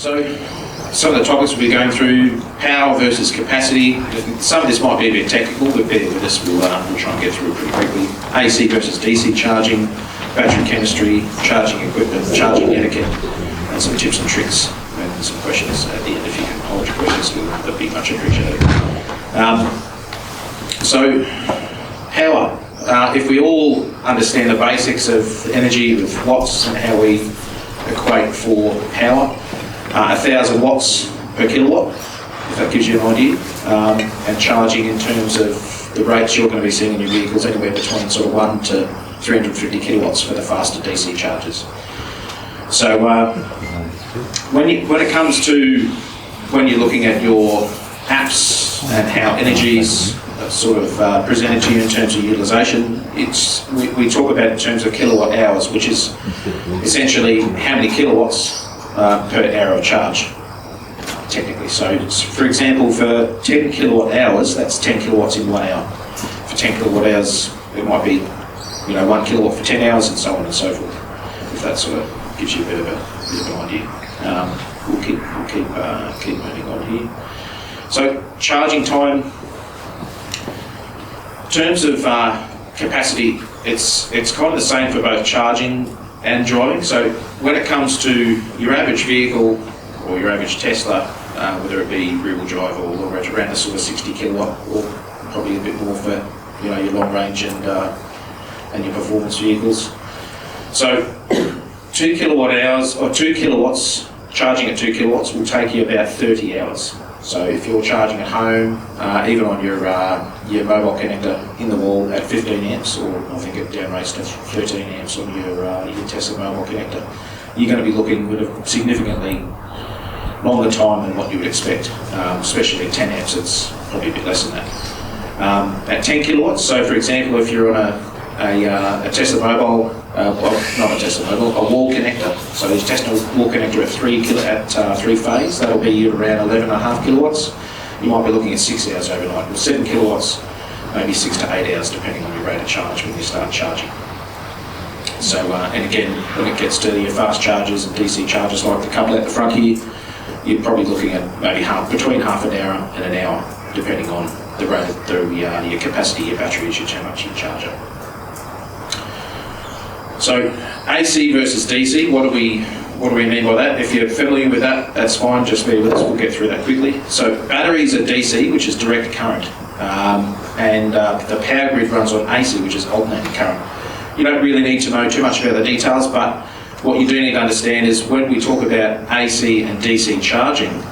So some of the topics we'll be going through: power versus capacity. Some of this might be a bit technical, but bear with us, we'll try and get through it pretty quickly. AC versus DC charging, battery chemistry, charging equipment, charging etiquette, and some tips and tricks, and some questions at the end. If you can hold your questions, that'd be much appreciated. So power. If we all understand the basics of energy with watts and how we equate for power, 1,000 watts per kilowatt, if that gives you an idea, and charging in terms of the rates you're going to be seeing in your vehicles, anywhere between sort of 1 to 350 kilowatts for the faster DC chargers. So when it comes to when you're looking at your apps and how energy's sort of presented to you in terms of utilisation, we talk about in terms of kilowatt hours, which is essentially how many kilowatts per hour of charge, technically. So for example, for 10 kilowatt hours, that's 10 kilowatts in 1 hour. For 10 kilowatt hours, it might be 1 kilowatt for 10 hours and so on and so forth, if that sort of gives you a bit of an idea. We'll keep moving on here. So charging time. In terms of capacity, it's kind of the same for both charging and driving. So when it comes to your average vehicle or your average Tesla, whether it be rear-wheel drive or around the sort of 60 kilowatt, or probably a bit more for your long range and your performance vehicles. So 2 kilowatt hours or 2 kilowatts, charging at 2 kilowatts will take you about 30 hours. So if you're charging at home, even on your mobile connector in the wall at 15 amps, or I think it downrates to 13 amps on your Tesla mobile connector, you're going to be looking at a significantly longer time than what you would expect, especially at 10 amps, it's probably a bit less than that. At 10 kilowatts, so for example, if you're on a Tesla mobile, not a Tesla mobile, a wall connector. So this Tesla wall connector at 3 phase, that'll be around 11.5 kilowatts. You might be looking at 6 hours overnight, or 7 kilowatts, maybe 6 to 8 hours, depending on your rate of charge when you start charging. So, and again, when it gets to your fast chargers and DC chargers like the couple at the front here, you're probably looking at maybe between half an hour and an hour, depending on the rate of your capacity, your battery usage, how much you charge it. So AC versus DC, what do we mean by that? If you're familiar with that, that's fine, just bear with us, we'll get through that quickly. So batteries are DC, which is direct current, and the power grid runs on AC, which is alternating current. You don't really need to know too much about the details, but what you do need to understand is when we talk about AC and DC charging,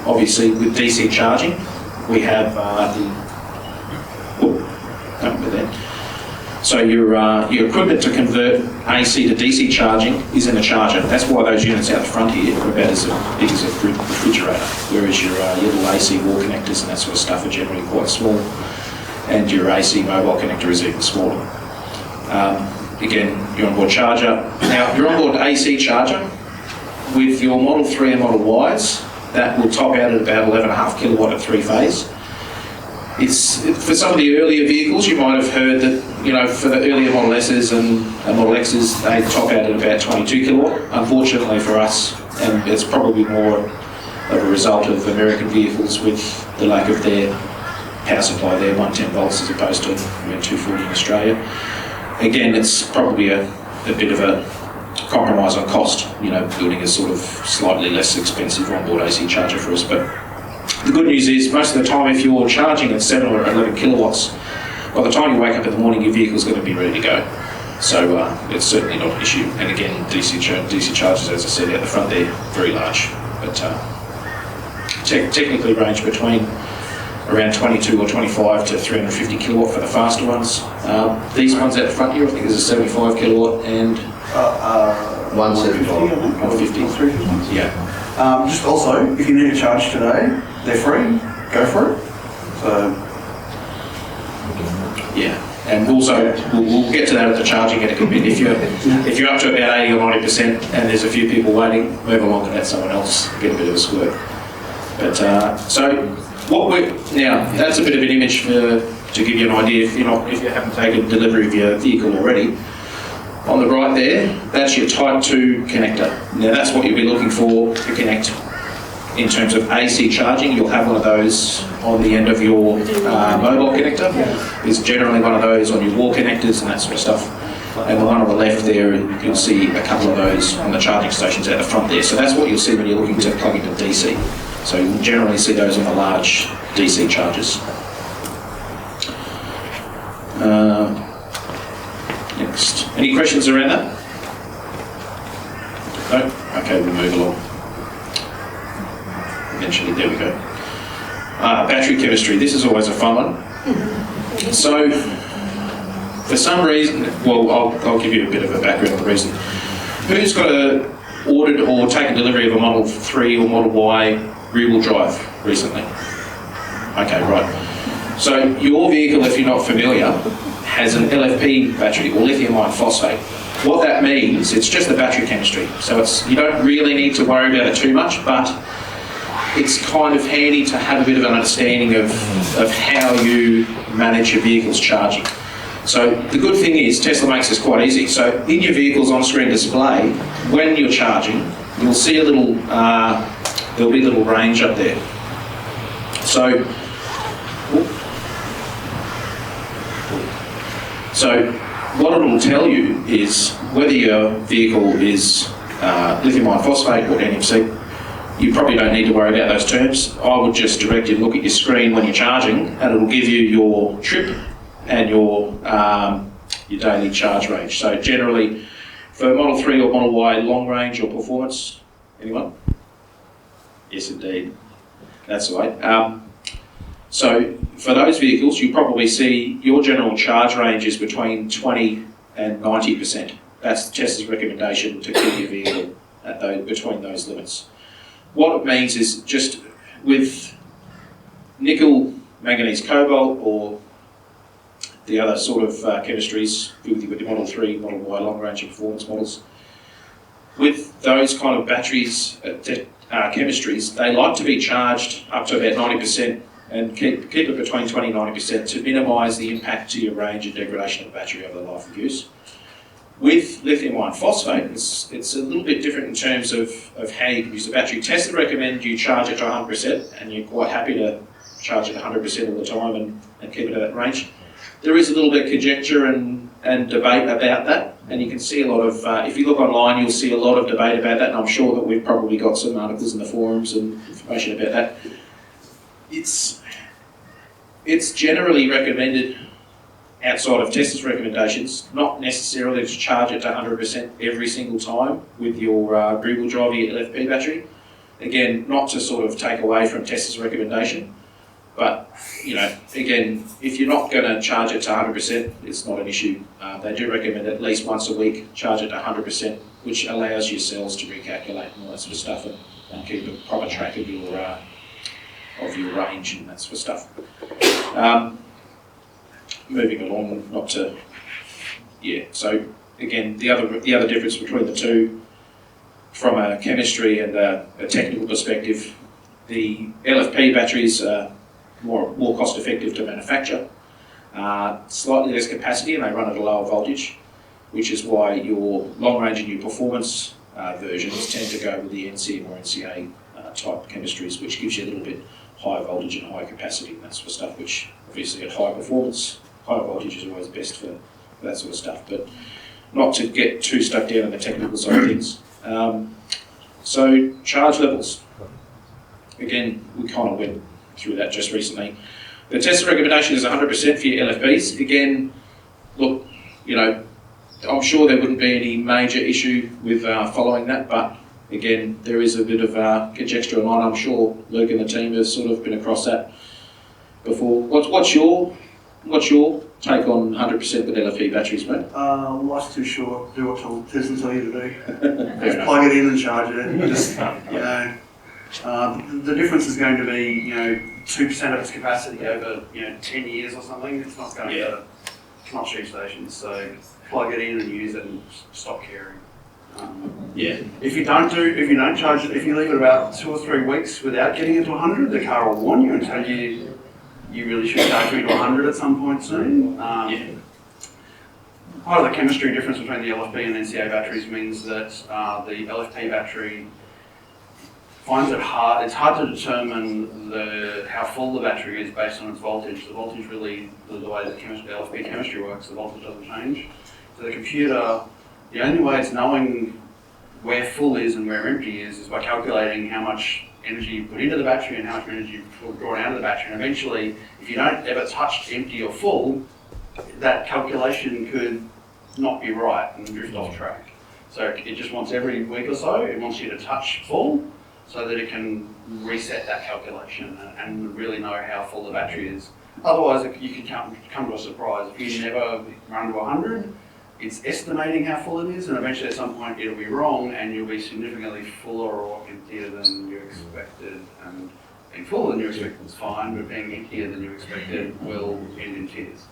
obviously with DC charging, we have so your equipment to convert AC to DC charging is in a charger. That's why those units out the front here are about as big as a refrigerator, whereas your little AC wall connectors and that sort of stuff are generally quite small, and your AC mobile connector is even smaller. Again, your onboard charger. Now, your onboard AC charger, with your Model 3 and Model Ys, that will top out at about 11.5 kilowatt at 3 phase. It's for some of the earlier vehicles, you might have heard that, for the earlier Model S's and Model X's, they top out at about 22 kilowatt. Unfortunately for us, and it's probably more of a result of American vehicles with the lack of their power supply there, 110 volts as opposed to 240 in Australia. Again, it's probably a bit of a compromise on cost, building a sort of slightly less expensive onboard AC charger for us. But the good news is, most of the time, if you're charging at 7 or 11 kilowatts, by the time you wake up in the morning, your vehicle's going to be ready to go. So it's certainly not an issue. And again, DC chargers, as I said, out the front there, very large. But technically range between around 22 or 25 to 350 kilowatt for the faster ones. These ones out the front here, I think there's a 75 kilowatt and 175. 150. Yeah. Just also, if you need a charge today, they're free, go for it. So, yeah, and also we'll get to that at the charging etiquette bit. If you're up to about 80 or 90% and there's a few people waiting, move along and let someone else get a bit of a squirt. But now that's a bit of an image to give you an idea if you haven't taken delivery of your vehicle already. On the right there, that's your Type 2 connector. Now that's what you'll be looking for to connect in terms of AC charging. You'll have one of those on the end of your mobile connector. There's generally one of those on your wall connectors and that sort of stuff. And the one on the left there, you'll see a couple of those on the charging stations at the front there. So that's what you'll see when you're looking to plug into DC. So you'll generally see those on the large DC chargers. Next. Any questions around that? No? Okay, we'll move along. Eventually, there we go. Battery chemistry. This is always a fun one. So, for some reason, well, I'll give you a bit of a background on the reason. Who's got ordered or taken delivery of a Model 3 or Model Y rear-wheel drive recently? Okay, right. So your vehicle, if you're not familiar, has an LFP battery or lithium iron phosphate. What that means, it's just the battery chemistry. So you don't really need to worry about it too much, but it's kind of handy to have a bit of an understanding of how you manage your vehicle's charging. So the good thing is Tesla makes this quite easy. So in your vehicle's on-screen display, when you're charging, you'll see a little, there'll be a little range up there. So what it will tell you is whether your vehicle is lithium iron phosphate or NMC. You probably don't need to worry about those terms. I would just direct you to look at your screen when you're charging, and it will give you your trip and your daily charge range. So generally, for Model 3 or Model Y long range or performance, anyone? Yes, indeed. That's right. So for those vehicles, you probably see your general charge range is between 20 and 90%. That's Tesla's recommendation to keep your vehicle at between those limits. What it means is just with nickel, manganese, cobalt, or the other sort of chemistries with your Model 3, Model Y long range and performance models, with those kind of batteries, chemistries, they like to be charged up to about 90% and keep it between 20 and 90% to minimise the impact to your range and degradation of the battery over the life of use. With lithium iron phosphate, it's a little bit different in terms of how you can use the battery. Tesla recommend you charge it to 100%, and you're quite happy to charge it 100% all the time and keep it at that range. There is a little bit of conjecture and debate about that, and you can see a lot of, if you look online, you'll see a lot of debate about that, and I'm sure that we've probably got some articles in the forums and information about that. It's generally recommended outside of Tesla's recommendations, not necessarily to charge it to 100% every single time with your rear-wheel drive LFP battery. Again, not to sort of take away from Tesla's recommendation, but again, if you're not going to charge it to 100%, it's not an issue. They do recommend at least once a week charge it to 100%, which allows your cells to recalculate and all that sort of stuff and keep a proper track of your range and that sort of stuff. Moving along, so again, the other difference between the two, from a chemistry and a technical perspective, the LFP batteries are more cost effective to manufacture, slightly less capacity, and they run at a lower voltage, which is why your long range and your performance versions tend to go with the NCM or NCA type chemistries, which gives you a little bit higher voltage and higher capacity and that sort of stuff, which obviously at high performance, higher voltage is always best for that sort of stuff, but not to get too stuck down in the technical side of things. So charge levels. Again, we kind of went through that just recently. The Tesla recommendation is 100% for your LFPs. Again, look, I'm sure there wouldn't be any major issue with following that, but again, there is a bit of conjecture online. I'm sure Luke and the team have sort of been across that before. What's your take on 100% with LFP batteries, mate? Life's too short. Do what Tesla tell you to do. Just plug it in and charge it. The difference is going to be 2% of its capacity over 10 years or something. It's not going to cheap stations. So plug it in and use it and stop caring. If you don't charge it, if you leave it about 2 or 3 weeks without getting it to 100, the car will warn you and tell you really should charge me to 100 at some point soon. part of the chemistry difference between the LFP and NCA batteries means that the LFP battery finds it hard. It's hard to determine how full the battery is based on its voltage. The voltage really, the way that LFP chemistry works, the voltage doesn't change. So the computer, the only way it's knowing where full is and where empty is by calculating how much energy you put into the battery and how much energy you draw out of the battery. And eventually, if you don't ever touch empty or full, that calculation could not be right and drift off track. So it just wants every week or so, it wants you to touch full so that it can reset that calculation and really know how full the battery is. Otherwise, you could come to a surprise. If you never run to 100, it's estimating how full it is, and eventually at some point it'll be wrong and you'll be significantly fuller or emptier than you expected. And being fuller than you expected is fine, but being emptier than you expected will end in tears.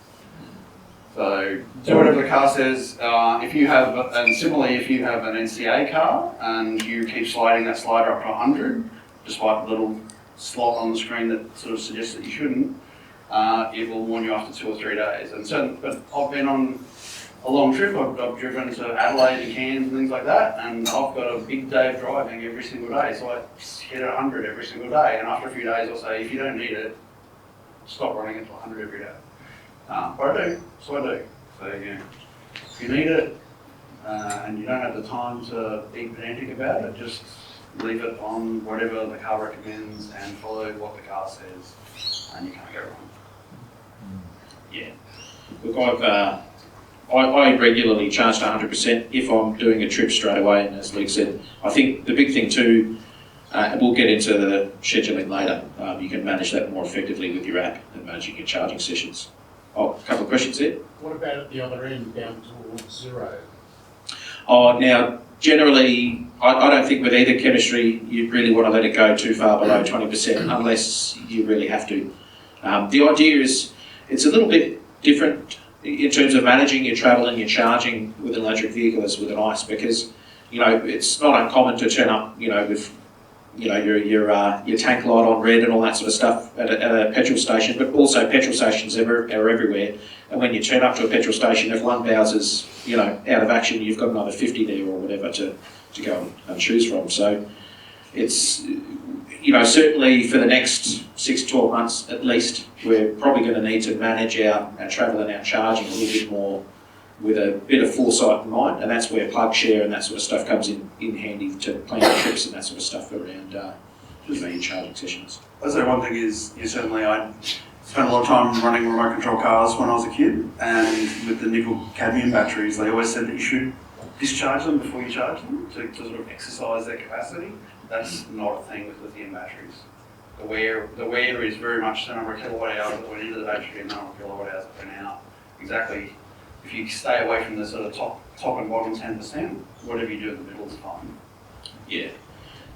So do whatever the car says. If you have, and similarly, if you have an NCA car and you keep sliding that slider up to 100, despite the little slot on the screen that sort of suggests that you shouldn't, it will warn you after 2 or 3 days. And so, but I've been on a long trip. I've driven to Adelaide and Cairns and things like that, and I've got a big day of driving every single day. So I hit it 100 every single day, and after a few days, I'll say, if you don't need it, stop running it to 100 every day. But I do, so I do. So yeah, if you need it and you don't have the time to be pedantic about it, just leave it on whatever the car recommends and follow what the car says, and you can't go wrong. Yeah. Look, I regularly charge to 100% if I'm doing a trip straight away, and as Luke said, I think the big thing too, we'll get into the scheduling later, you can manage that more effectively with your app and managing your charging sessions. Oh, a couple of questions there. What about at the other end, down towards 0? Oh, now, generally, I don't think with either chemistry you'd really want to let it go too far below 20% unless you really have to. The idea is, it's a little bit different in terms of managing your travel and your charging with an electric vehicle as with an ICE, because, you know, it's not uncommon to turn up, you know, with, you know, your tank light on red and all that sort of stuff at a petrol station, but also petrol stations are everywhere. And when you turn up to a petrol station, if one bowser's, you know, out of action, you've got another 50 there or whatever to go and choose from. So it's, you know, certainly for the next 6 to 12 months at least, we're probably going to need to manage our travel and our charging a little bit more with a bit of foresight in mind, and that's where plug share and that sort of stuff comes in handy to plan your trips and that sort of stuff around you know, your charging sessions. I'd say one thing is, certainly I spent a lot of time running remote control cars when I was a kid, and with the nickel cadmium batteries, they always said that you should discharge them before you charge them to sort of exercise their capacity. That's not a thing with lithium batteries. The wear is very much the number of kilowatt hours that went into the battery and the number of kilowatt hours that went out. Exactly. If you stay away from the sort of top and bottom 10%, whatever you do in the middle is fine. Yeah,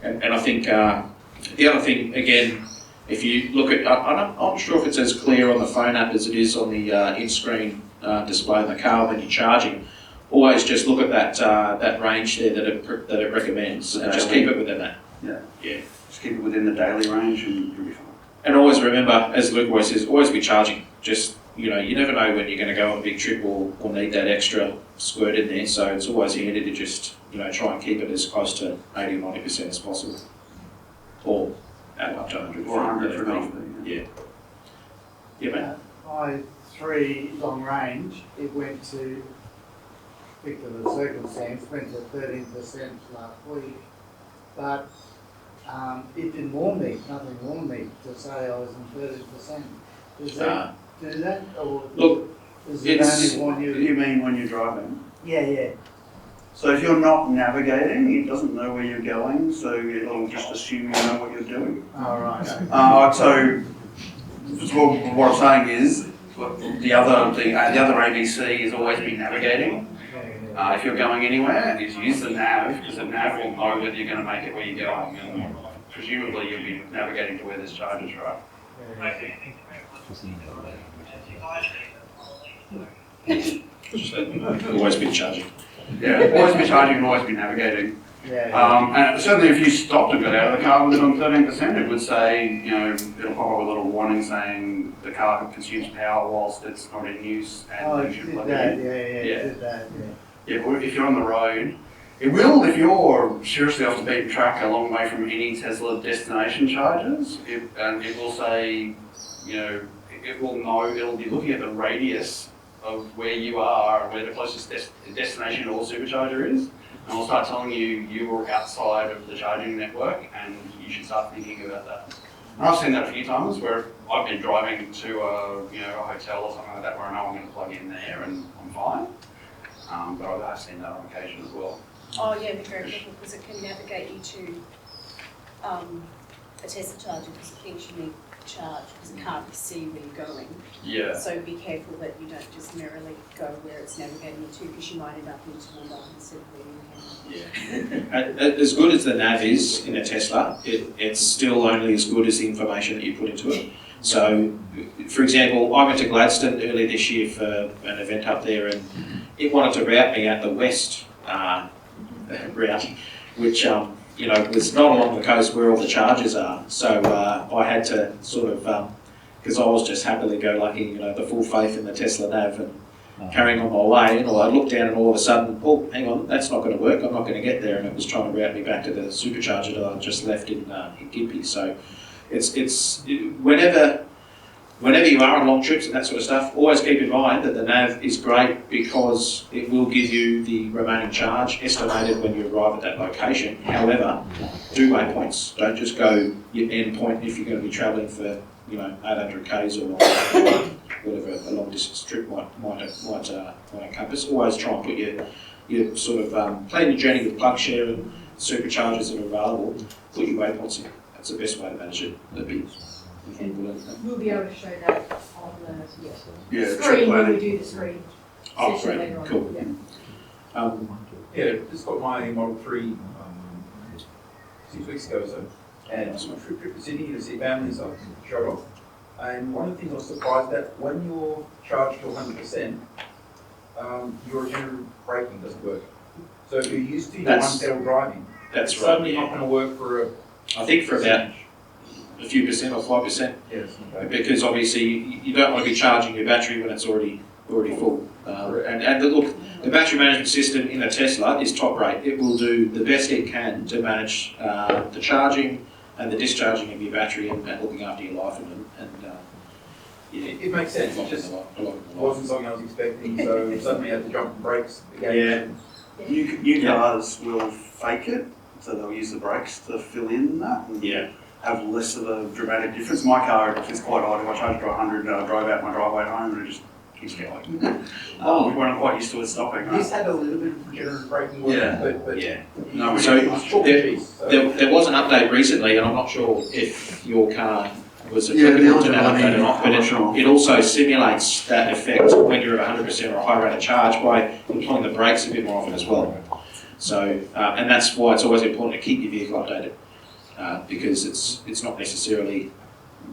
and I think the other thing, again, if you look at, I'm not sure if it's as clear on the phone app as it is on the in-screen display in the car when you're charging. Always just look at that range there that it recommends, and just keep it within that. Yeah. Yeah. Just keep it within the daily range and you'll be fine. And always remember, as Luke always says, always be charging. Just, you know, you never know when you're going to go on a big trip or need that extra squirt in there, so it's always handy to just, you know, try and keep it as close to 80 or 90% as possible. Or up to 100. Or 100 for example. Yeah. Yeah, mate. My 3 long range, it went to, particular circumstance, went to 13% last week, but it didn't warn me, nothing warned me to say I was on 30%. Does that do that? Or look, does it only warn you? You mean when you're driving? Yeah. So if you're not navigating, it doesn't know where you're going, so it'll just assume you know what you're doing. Oh, right. So what I'm saying is, the other ABC is always be navigating. If you're going anywhere, is use the nav, because the nav will know whether you're going to make it where you're going, and presumably you'll be navigating to where there's charges, right? always be charging. Yeah, always be charging and always be navigating. And certainly if you stopped and got out of the car with it on 13%, it would say, you know, it'll pop up a little warning saying the car consumes power whilst it's not in use and you should plug it in. Did that, Yeah, but if you're on the road, it will, if you're seriously off the beaten track a long way from any Tesla destination charges, it will say, you know, it will know, it'll be looking at the radius of where you are, where the closest destination or supercharger is, and it'll start telling you are outside of the charging network and you should start thinking about that. And I've seen that a few times where I've been driving to a hotel or something like that where I know I'm going to plug in there and I'm fine. But I have seen that on occasion as well. Oh yeah, be very careful because it can navigate you to a Tesla charger because it thinks you need to charge because it can't see where you're going. Yeah. So be careful that you don't just merrily go where it's navigating you to because you might end up into one instead of where you can. Yeah. As good as the nav is in a Tesla, it's still only as good as the information that you put into it. So, for example, I went to Gladstone earlier this year for an event up there, and it wanted to route me out the west route, which was not along the coast where all the charges are. So I had to sort of, because I was just happily go lucky, the full faith in the Tesla nav and carrying on my way, and I looked down and all of a sudden, oh, hang on, that's not going to work, I'm not going to get there, and it was trying to route me back to the supercharger that I just left in Gympie. So it's whenever you are on long trips and that sort of stuff, always keep in mind that the nav is great because it will give you the remaining charge estimated when you arrive at that location. However, do waypoints. Don't just go your end point if you're going to be travelling for 800 k's or whatever a long distance trip might encompass. Always try and put your sort of plan your journey with plug share and superchargers that are available. Put your waypoints in. That's the best way to manage it. We'll be able to show that on the screen when we do the screen Oh, session great. later on. Cool. Yeah. Just got my Model 3 6 weeks ago or so, and I was on a trip to Sydney to see family, so I showed off. And one of the things I was surprised at, when you're charged to 100%, your regenerative braking doesn't work. So if you're used to your one-pedal driving, That's it's right. suddenly not going to work for I think for about a few percent or 5%, yes, okay. because obviously you don't want to be charging your battery when it's already full. The battery management system in a Tesla is top rate. It will do the best it can to manage the charging and the discharging of your battery and looking after your life It makes sense. It just wasn't something I was expecting, so suddenly I had to jump on brakes again. New cars will fake it, so they'll use the brakes to fill in that and have less of a dramatic difference. My car is quite odd. If I charge to 100, I drive out my driveway home and it just keeps going. When I'm quite used to it stopping. This had a little bit of regenerative braking work, but No, so there was an update recently, and I'm not sure if your car was applicable to that update or not, but it also simulates that effect when you're at 100% or a high rate of charge by employing the brakes a bit more often as well. So, and that's why it's always important to keep your vehicle updated, because it's not necessarily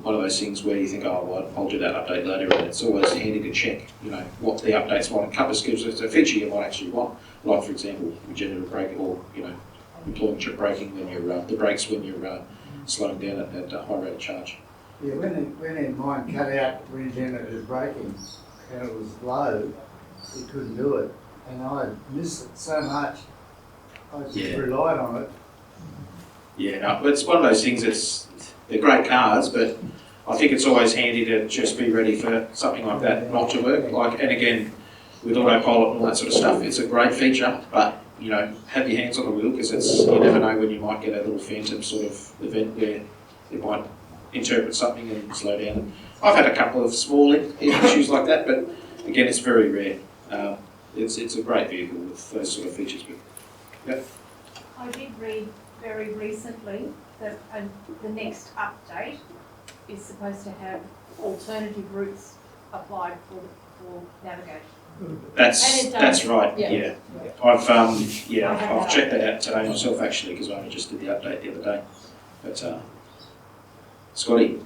one of those things where you think, oh, well, I'll do that update later, and it's always handy to check, what the updates might encompass, because it's a feature you might actually want, like, for example, regenerative braking or, employing chip braking when you're, the brakes when you're slowing down at a high rate of charge. Yeah, when mine cut out regenerative braking and it was low, it couldn't do it. And I missed it so much, I just relied on it. Yeah, no, it's one of those things they're great cars, but I think it's always handy to just be ready for something like that not to work. And again, with autopilot and all that sort of stuff, it's a great feature, but have your hands on the wheel, because you never know when you might get a little phantom sort of event where it might interpret something and slow down. And I've had a couple of small issues like that, but again, it's very rare. It's a great vehicle with those sort of features. But, I did read very recently that the next update is supposed to have alternative routes applied for navigation. That's right. Yeah. I've checked that out today myself actually, because I only just did the update the other day. But Scotty,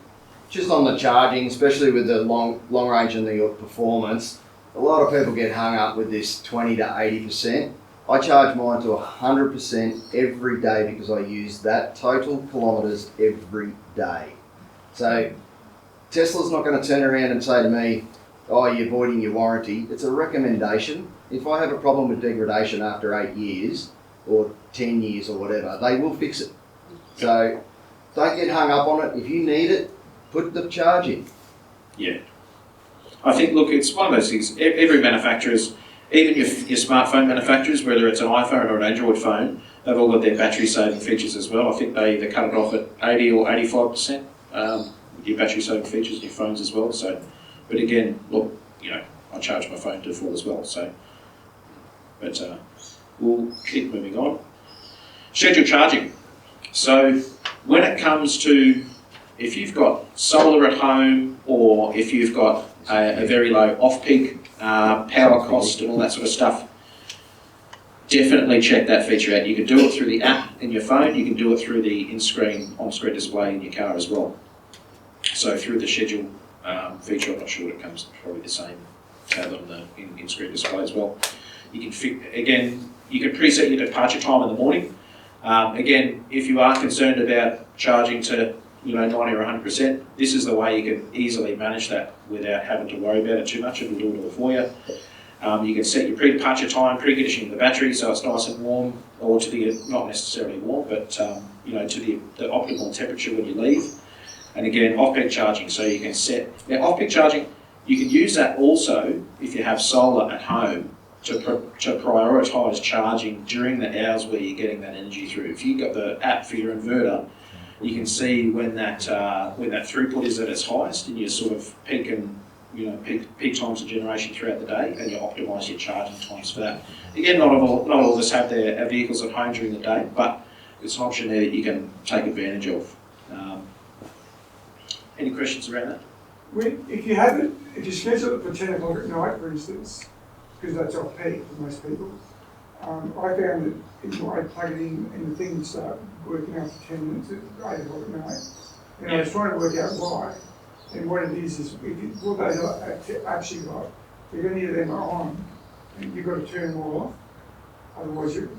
just on the charging, especially with the long range and the performance, a lot of people get hung up with this 20 to 80%. I charge mine to 100% every day because I use that total kilometres every day. So Tesla's not going to turn around and say to me, oh, you're voiding your warranty. It's a recommendation. If I have a problem with degradation after 8 years or 10 years or whatever, they will fix it. So don't get hung up on it. If you need it, put the charge in. Yeah. I think, look, it's one of those things. Every manufacturer's, even your smartphone manufacturers, whether it's an iPhone or an Android phone, they've all got their battery saving features as well. I think they either cut it off at 80 or 85%, your battery saving features in your phones as well. So, but again, look, you know, I charge my phone to full as well. So, but we'll keep moving on. Scheduled charging. So when it comes to, if you've got solar at home or if you've got a very low off-peak power cost and all that sort of stuff, definitely check that feature out. You can do it through the app in your phone, you can do it through the on-screen display in your car as well. So through the schedule feature, I'm not sure what it comes, probably the same tab on the in-screen display as well. You can again, you can preset your departure time in the morning. Again, if you are concerned about charging to 90 or 100%, this is the way you can easily manage that without having to worry about it too much. It'll do it all for you. You can set your pre-departure time, preconditioning the battery so it's nice and warm, or to the, not necessarily warm, but to the optimal temperature when you leave. And again, off-peak charging, so you can set, now off-peak charging, you can use that also if you have solar at home to prioritise charging during the hours where you're getting that energy through. If you've got the app for your inverter, you can see when that throughput is at its highest and your sort of peak and peak times of generation throughout the day, and you optimise your charging times for that. Again, not all of us have their vehicles at home during the day, but it's an option there that you can take advantage of. Any questions around that? If you schedule it for 10 o'clock at night, for instance, because that's off peak for most people, I found that if I plug it in the thing and start working after 10 minutes at 8 o'clock at night, and I was trying to work out why, and what it is what those apps you got, if any of them are on, you've got to turn them all off, otherwise it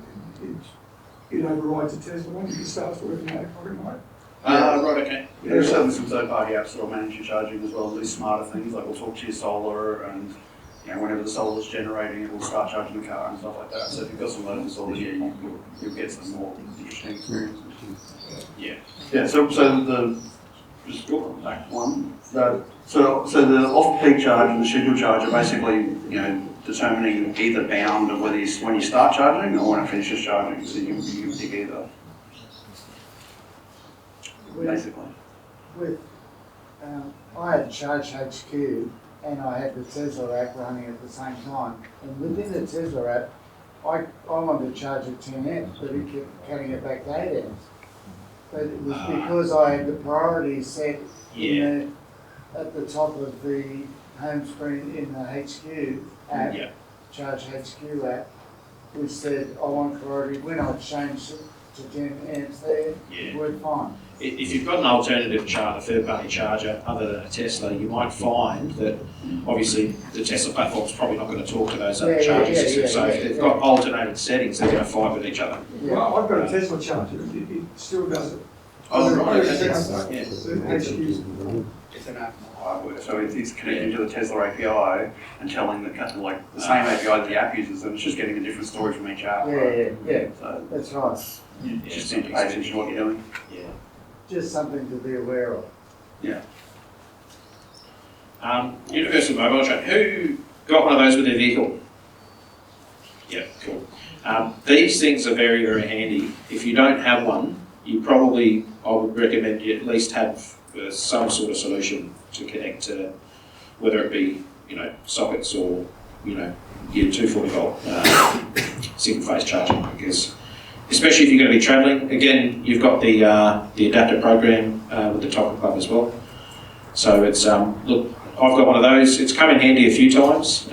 overrides the Tesla one, it starts working at 8 o'clock at night. Right, okay. There's some third-party apps that will manage your charging as well, do smarter things, like we'll talk to your solar, and whenever the solar's generating, it will start charging the car and stuff like that. So if you've got some local solar, you'll get some more interesting experience. Yeah. Yeah. So the just back one. So the off-peak charge and the scheduled charge are basically determining either bound of whether when you start charging or when it finishes charging. So you can pick either. Basically. I had Charge HQ and I had the Tesla app running at the same time. And within the Tesla app, I wanted to charge at 10 amps, but it kept cutting it back to 8 amps. But it was because I had the priority set at the top of the home screen in the HQ app, Charge HQ app, which said I want priority. When I changed it to 10 amps there, it worked fine. If you've got an alternative a third-party charger other than a Tesla, you might find that obviously the Tesla platform's probably not going to talk to those other charging systems. So if they've got alternated settings, they're going to fight with each other. Yeah. Well, I've got a Tesla charger. It still does it. Oh, right. It's an app hardware, so it's connecting to the Tesla API and telling the same API that the app uses, and it's just getting a different story from each app. Yeah. So That's right. you just need to pay attention to what you're doing. Yeah. Just something to be aware of. Yeah. Universal mobile charge. Who got one of those with their vehicle? Yeah, cool. These things are very, very handy. If you don't have one, I would recommend you at least have some sort of solution to connect to, whether it be, sockets or, your 240 volt single phase charging, because especially if you're going to be travelling, again, you've got the adapter program with the TOCA club as well. So it's, look, I've got one of those. It's come in handy a few times,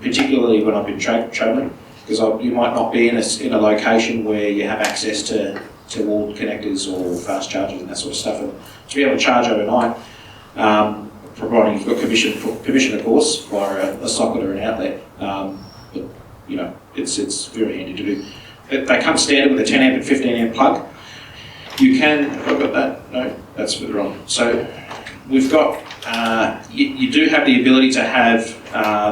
particularly when I've been travelling, because you might not be in a location where you have access to wall connectors or fast chargers and that sort of stuff. And to be able to charge overnight, providing you've got permission of course, via a socket or an outlet, but It's very handy to do. They come standard with a 10 amp and 15 amp plug. You can, have I got that? No, that's further on. So we've got, you do have the ability to have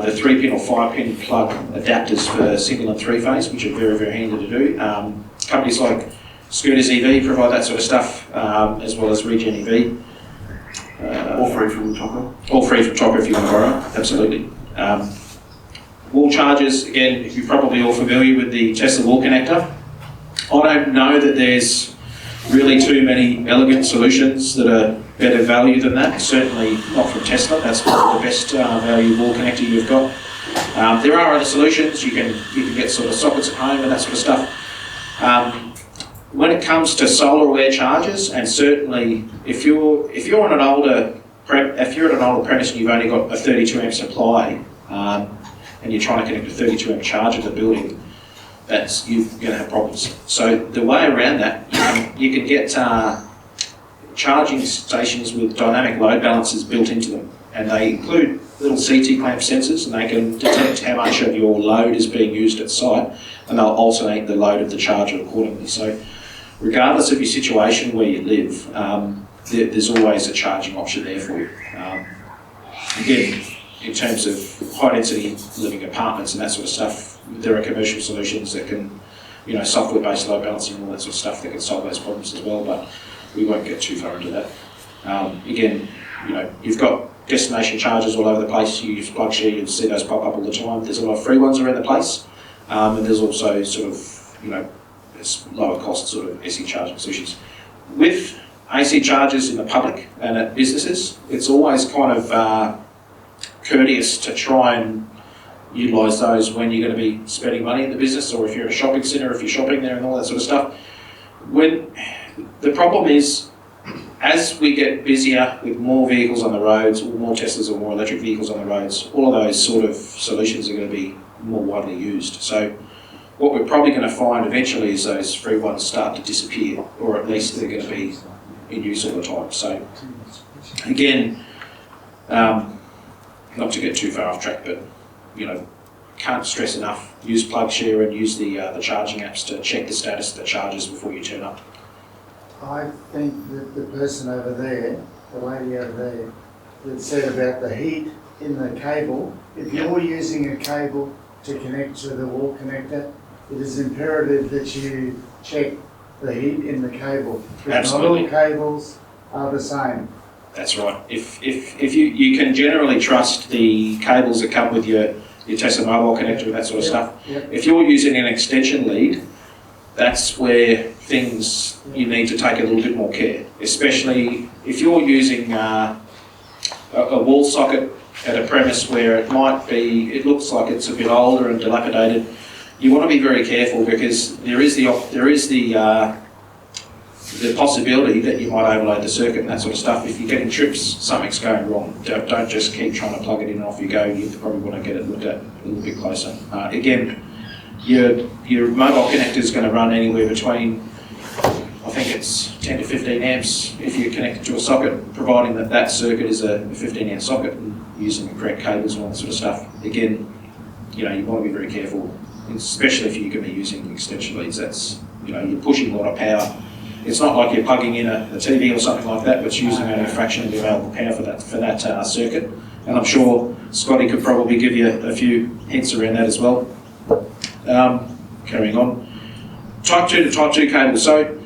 the 3-pin or 5-pin plug adapters for single and 3-phase, which are very, very handy to do. Companies like Scooters EV provide that sort of stuff, as well as Regen EV. All free from TOCA. All free from TOCA if you want to borrow, absolutely. Wall chargers, again, you're probably all familiar with the Tesla wall connector. I don't know that there's really too many elegant solutions that are better value than that. Certainly not from Tesla. That's probably the best value wall connector you've got. There are other solutions. You can get sort of sockets at home and that sort of stuff. When it comes to solar aware chargers, and certainly if you're on an older premise and you've only got a 32 amp supply, and you're trying to connect a 32 amp charger to the building, you're going to have problems. So the way around that, you can get charging stations with dynamic load balancers built into them, and they include little CT clamp sensors, and they can detect how much of your load is being used at site, and they'll alternate the load of the charger accordingly. So regardless of your situation where you live, there's always a charging option there for you. Again, in terms of high density living apartments and that sort of stuff, there are commercial solutions that can, software based load balancing and all that sort of stuff that can solve those problems as well, but we won't get too far into that. Again, you've got destination chargers all over the place. You use PlugShare, you'll see those pop up all the time. There's a lot of free ones around the place, and there's also sort of, lower cost sort of AC charging solutions. With AC chargers in the public and at businesses, it's always kind of courteous to try and utilise those when you're going to be spending money in the business, or if you're at a shopping centre, if you're shopping there and all that sort of stuff. When the problem is, as we get busier with more vehicles on the roads, or more Teslas or more electric vehicles on the roads, all of those sort of solutions are going to be more widely used. So what we're probably going to find eventually is those free ones start to disappear, or at least they're going to be in use all the time. So again, not to get too far off track, but can't stress enough, use PlugShare and use the charging apps to check the status of the chargers before you turn up. I think that the person over there, the lady over there, that said about the heat in the cable, if you're using a cable to connect to the wall connector, it is imperative that you check the heat in the cable. Because not all cables are the same. That's right. If you can generally trust the cables that come with your Tesla mobile connector and that sort of stuff. Yep. If you're using an extension lead, that's where you need to take a little bit more care, especially if you're using a wall socket at a premise where it looks like it's a bit older and dilapidated. You want to be very careful, because there is the possibility that you might overload the circuit and that sort of stuff. If you're getting trips, something's going wrong. Don't just keep trying to plug it in and off you go. You probably want to get it looked at a little bit closer. Again, your mobile connector is going to run anywhere between, I think it's 10 to 15 amps if you connect it to a socket, providing that circuit is a 15 amp socket and using the correct cables and all that sort of stuff. Again, you want to be very careful, especially if you're going to be using extension leads. That's, you're pushing a lot of power. It's not like you're plugging in a TV or something like that, but it's using only a fraction of the available power for that circuit. And I'm sure Scotty could probably give you a few hints around that as well. Carrying on. Type 2 to Type 2 cables. So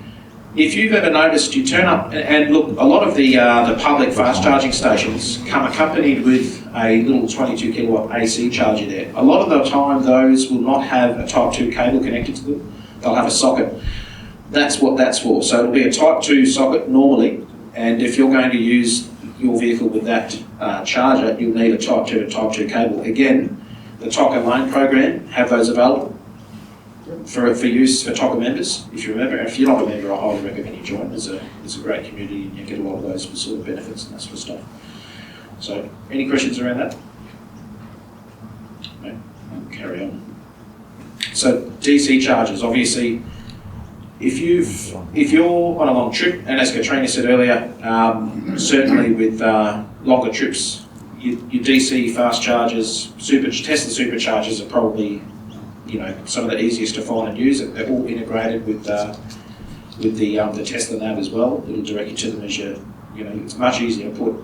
if you've ever noticed, you turn up and look, a lot of the public fast charging stations come accompanied with a little 22 kilowatt AC charger there. A lot of the time those will not have a Type 2 cable connected to them. They'll have a socket. That's what that's for. So it'll be a Type 2 socket normally, and if you're going to use your vehicle with that charger, you'll need a Type 2 to Type 2 cable. Again, the TOCA loan program have those available for use for TOCA members. If you remember, if you're not a member, I highly recommend you join. It's a great community, and you get a lot of those sort of benefits and that sort of stuff. So, any questions around that? No? I'll carry on. So, DC chargers, obviously. If you're on a long trip, and as Katrina said earlier, certainly with longer trips, your DC fast chargers, Tesla superchargers are probably some of the easiest to find and use. They're all integrated with the Tesla nav as well. It'll direct you to them as it's much easier to put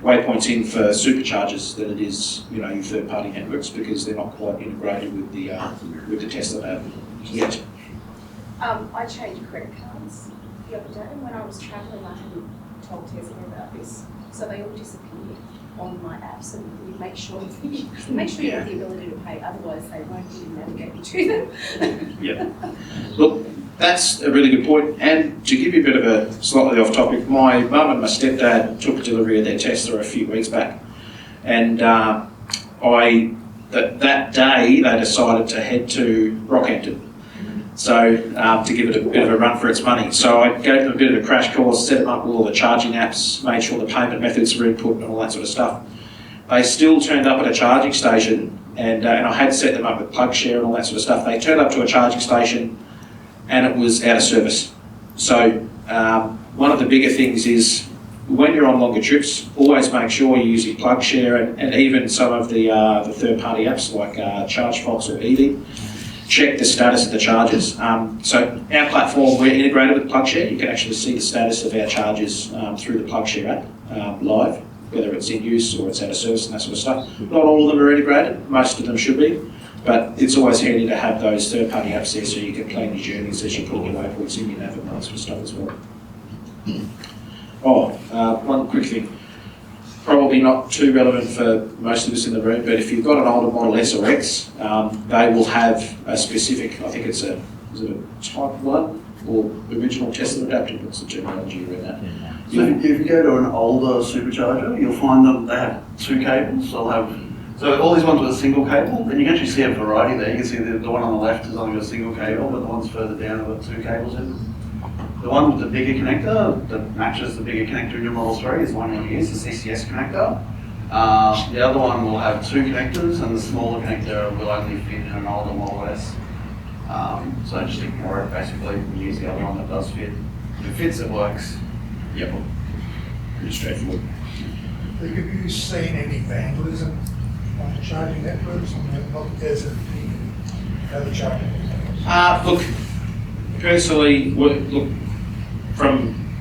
waypoints in for superchargers than it is, your third-party networks, because they're not quite integrated with the Tesla nav yet. I changed credit cards the other day. When I was travelling, I hadn't told Tesla about this, so they all disappeared on my apps, and you make sure you have the ability to pay, otherwise they won't even navigate you to them. Yeah. Look, that's a really good point. And to give you a bit of a slightly off topic, my mum and my stepdad took a delivery of their Tesla a few weeks back, and that day they decided to head to Rockhampton. So to give it a bit of a run for its money. So I gave them a bit of a crash course, set them up with all the charging apps, made sure the payment methods were input and all that sort of stuff. They still turned up at a charging station, and I had set them up with plug share and all that sort of stuff. They turned up to a charging station and it was out of service. So one of the bigger things is when you're on longer trips, always make sure you're using plug share and even some of the third-party apps like ChargeFox or Evie. Check the status of the charges. So our platform, we're integrated with PlugShare. You can actually see the status of our charges through the PlugShare app live, whether it's in use or it's out of service and that sort of stuff. Not all of them are integrated, most of them should be, but it's always handy to have those third-party apps there so you can plan your journeys as you're putting your waypoints in your nav and that sort of stuff as well. One quick thing. Probably not too relevant for most of us in the room, but if you've got an older Model S or X, they will have a specific, I think is it a Type 1 or original Tesla adapter? What's the terminology around that? So if you go to an older supercharger, you'll find them, they have two cables. So all these ones with a single cable, and you can actually see a variety there. You can see the one on the left is only got a single cable, but the ones further down have got two cables in them. The one with the bigger connector that matches the bigger connector in your Model 3 is the one you use, the CCS connector. The other one will have two connectors, and the smaller connector will only fit in an older Model S. So just ignore it basically and use the other one that does fit. If it fits, it works. Yep. Pretty straightforward. Have you seen any vandalism on the charging networks on the desert, other charging networks? Look, personally,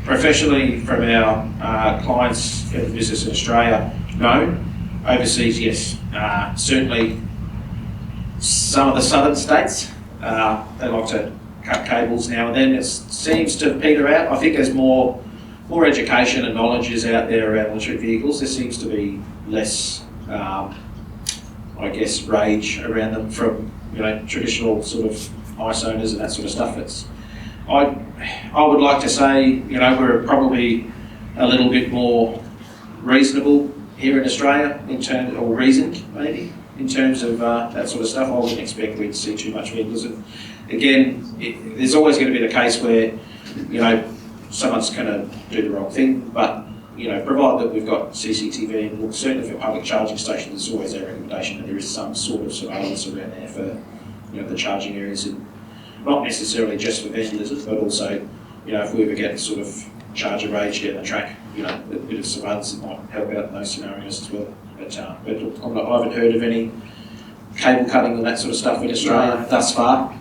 professionally from our clients in business in Australia, no. Overseas, yes. Certainly some of the southern states, they like to cut cables now and then. It seems to peter out. I think there's more education and knowledge is out there around electric vehicles. There seems to be less, rage around them from traditional sort of ICE owners and that sort of stuff. I would like to say, we're probably a little bit more reasonable here in Australia or reasoned maybe in terms of that sort of stuff. I wouldn't expect we'd see too much vandalism. Again, there's always going to be the case where, someone's going to do the wrong thing, but provided that we've got CCTV and certainly for public charging stations, it's always our recommendation that there is some sort of surveillance around there for the charging areas, and not necessarily just for vandalism, but also if we ever get sort of charger rage down the track, a bit of surveillance that might help out in those scenarios as well. But look, I haven't heard of any cable cutting and that sort of stuff in Australia thus far.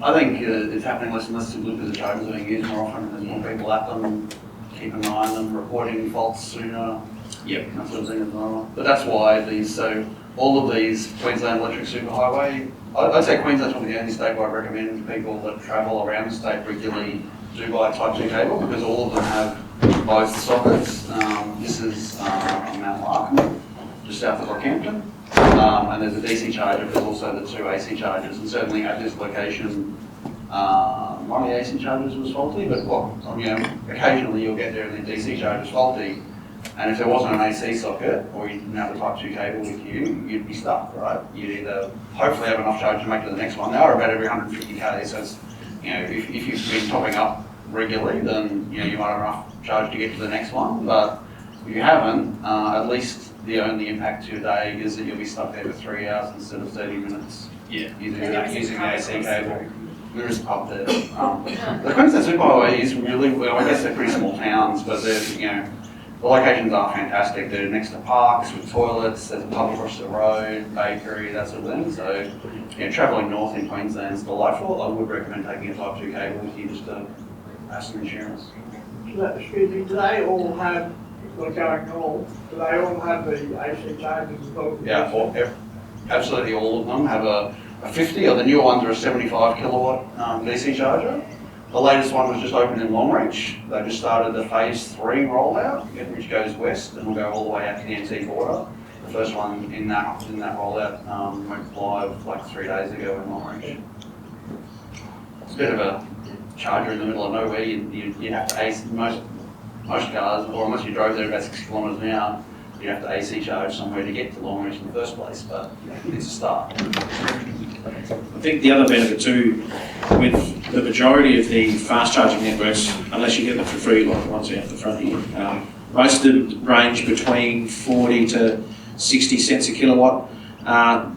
I think it's happening less and less simply because the chargers are being used more often and there's more people at them, keep an eye on them, reporting faults sooner. Yep. That sort of thing as well. But that's why all of these Queensland Electric Superhighway, I'd say Queensland's probably the only state where I recommend people that travel around the state regularly do buy a Type 2 cable because all of them have both sockets. This is on Mount Larkin, just south of Rockhampton. And there's a DC charger, but there's also the two AC chargers. And certainly at this location, one of the AC chargers was faulty, but occasionally you'll get there and the DC charger's faulty. And if there wasn't an AC socket, or you didn't have a Type 2 cable with you, you'd be stuck, right? You'd either hopefully have enough charge to make it to the next one. They are about every 150k, so it's, if you've been topping up regularly, then you might have enough charge to get to the next one. But if you haven't, at least the only impact to your day is that you'll be stuck there for 3 hours instead of 30 minutes. Yeah. Using the AC cable. There is a pub there. The Queensland Superhighway is really, well, I guess they're pretty small towns, but they're, the locations are fantastic. They're next to parks with toilets, there's a pub across the road, bakery, that sort of thing. So, travelling north in Queensland is delightful. I would recommend taking a Type 2 cable with you just to have some insurance. Excuse me, do they all have, like going north, do they all have the AC chargers as well? Yeah, absolutely all of them have a 50, or the newer ones are a 75 kilowatt DC charger. The latest one was just opened in Longreach. They just started the phase 3 rollout, which goes west and will go all the way out to the NT border. The first one in that rollout went live like 3 days ago in Longreach. It's a bit of a charger in the middle of nowhere. You have to AC most cars, or unless you drove there about 60 kilometres an hour, you have to AC charge somewhere to get to Longreach in the first place. But it's a start. I think the other benefit too, with the majority of the fast charging networks, unless you get them for free, like the ones out the front here, most of them range between 40 to 60 cents a kilowatt.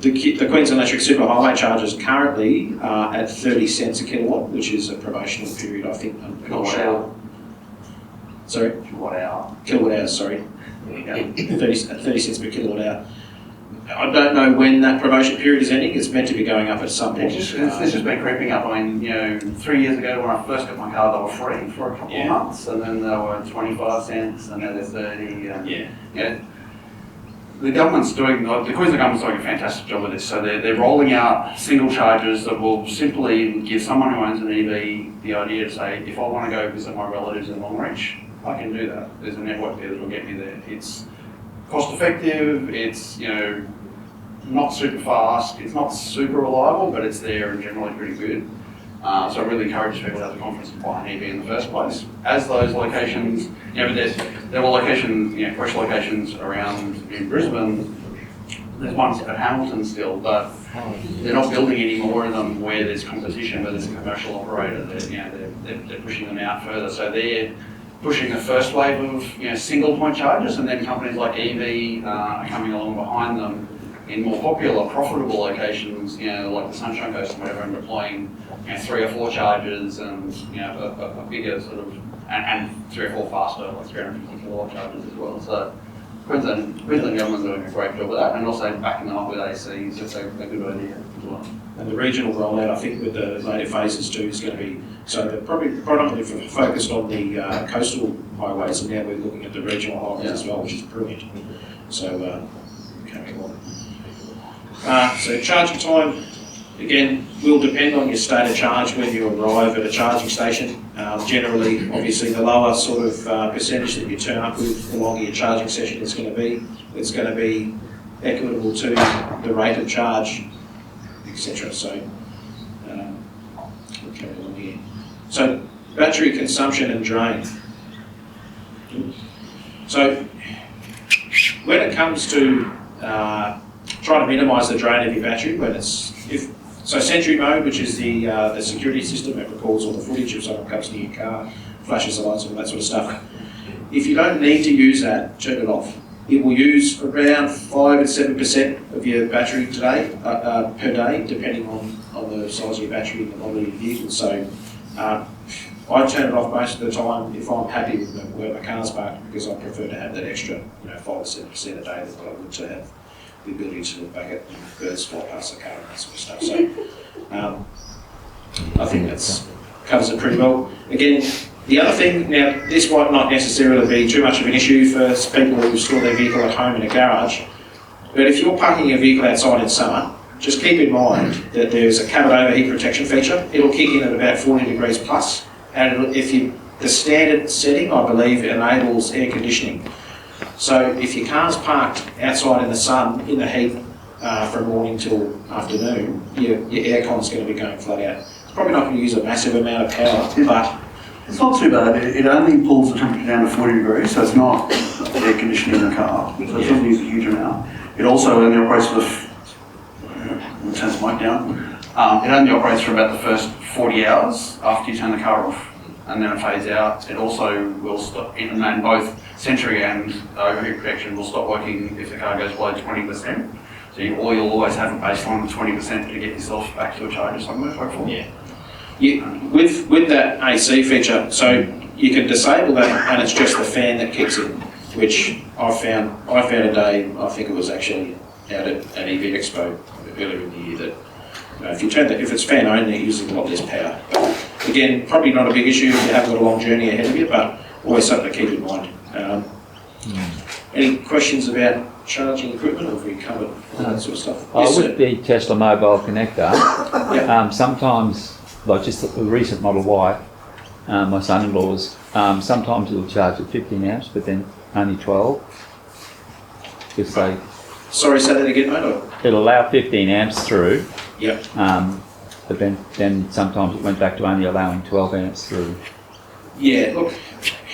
The Queensland Electric Superhighway charges currently are at 30 cents a kilowatt, which is a probational period, I think. I'm not sure. Sorry? Kilowatt hour. Kilowatt hours, sorry. Yeah, 30 cents per kilowatt hour. I don't know when that probation period is ending. It's meant to be going up at some point. It's just been creeping up. I mean, 3 years ago when I first got my car, they were free for a couple of months, and then they were 25 cents, and now they're 30. The government's the Queensland government's doing a fantastic job of this. So they're rolling out single chargers that will simply give someone who owns an EV the idea to say, if I want to go visit my relatives in Longreach, I can do that. There's a network there that will get me there. It's cost effective. It's not super fast. It's not super reliable, but it's there and generally pretty good. So I really encourage people to have the confidence to buy an EV in the first place. As those locations, but there were locations, commercial locations around in Brisbane. There's ones at Hamilton still, but they're not building any more of them where there's competition, where there's a commercial operator. They're pushing them out further. So they're pushing the first wave of single point chargers, and then companies like EV are coming along behind them in more popular, profitable locations, like the Sunshine Coast and whatever, and deploying 3 or 4 chargers and a bigger sort of, and 3 or 4 faster, like 350 kilowatt chargers as well. So Queensland government's doing a great job of that, and also backing them up with ACs. It's a good idea as well. And the regional rollout, I think, with the later phases too, is going to be, so they're probably predominantly focused on the coastal highways, and now we're looking at the regional highways as well, which is brilliant. So, carrying on. So charging time, again, will depend on your state of charge when you arrive at a charging station. Generally, obviously, the lower sort of percentage that you turn up with, the longer your charging session is going to be. It's going to be equitable to the rate of charge, etc. So, we'll carry on here. So, battery consumption and drain. So, when it comes to trying to minimise the drain of your battery, so Sentry mode, which is the security system, it records all the footage if someone comes near your car, flashes the lights and all that sort of stuff. If you don't need to use that, turn it off. It will use around 5 and 7% of your battery per day, depending on the size of your battery and the model of your vehicle. So I turn it off most of the time if I'm happy with where my car's parked, because I prefer to have that extra 5 or 7% a day that I would to have the ability to look back at birds fly past the car and that sort of stuff. So I think that covers it pretty well. Again, the other thing, now this might not necessarily be too much of an issue for people who store their vehicle at home in a garage, but if you're parking your vehicle outside in summer, just keep in mind that there's a covered overheat protection feature. It'll kick in at about 40 degrees plus, and the standard setting, I believe, enables air conditioning. So if your car's parked outside in the sun, in the heat, from morning till afternoon, your aircon's going to be going flat out. It's probably not going to use a massive amount of power, but it's not too bad. It only pulls the temperature down to 40 degrees, so it's not air conditioning in the car. So it doesn't use a huge amount. It also only operates for turn the mic down. It only operates for about the first 40 hours after you turn the car off, and then it fades out. It also will stop, and both Sentry and overheat protection will stop working if the car goes below 20%. So you'll always have a baseline of 20% to get yourself back to a charger somewhere, hopefully. Yeah. With that AC feature, so you can disable that and it's just the fan that kicks in. which I found a day, I think it was actually out at an EV Expo earlier in the year, that if it's fan only, it uses a lot less power. But again, probably not a big issue if you haven't got a long journey ahead of you, but always something to keep in mind. Any questions about charging equipment, or have we covered all that sort of stuff? Yes, With the Tesla mobile connector, Yep. sometimes, like just the recent Model Y, my son-in-law's, sometimes it'll charge at 15 amps, but then only 12. If they, Sorry, say that again, mate. it'll allow 15 amps through, Yep. but then sometimes it went back to only allowing 12 amps through. Yeah, look.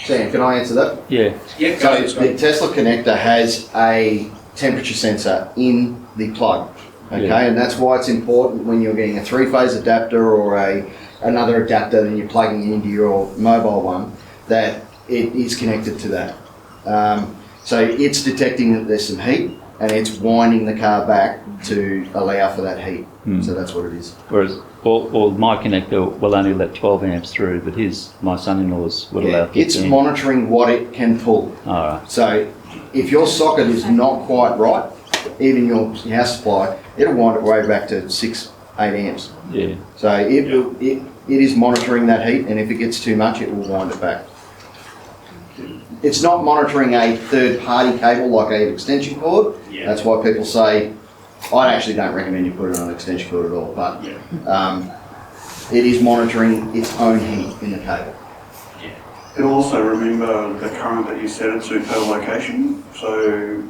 Sam, can I answer that? Yeah. Yeah, So go. the Tesla connector has a temperature sensor in the plug, okay, Yeah. and that's why it's important when you're getting a three-phase adapter or another adapter and you're plugging into your mobile one, that it is connected to that. So it's detecting that there's some heat and it's winding the car back to allow for that heat. So that's what it is. Whereas all my connector will only let 12 amps through, but my son-in-law's will allow 15. It's monitoring what it can pull. All right. So if your socket is not quite right, even your house supply, it'll wind it way back to 6, 8 amps. Yeah. So it is monitoring that heat, and if it gets too much, it will wind it back. It's not monitoring a third-party cable like an extension cord. Yeah. That's why people say, I actually don't recommend you put it on an extension cord at all, but it is monitoring its own heat in the cable. It'll also remember the current that you set it to per location. So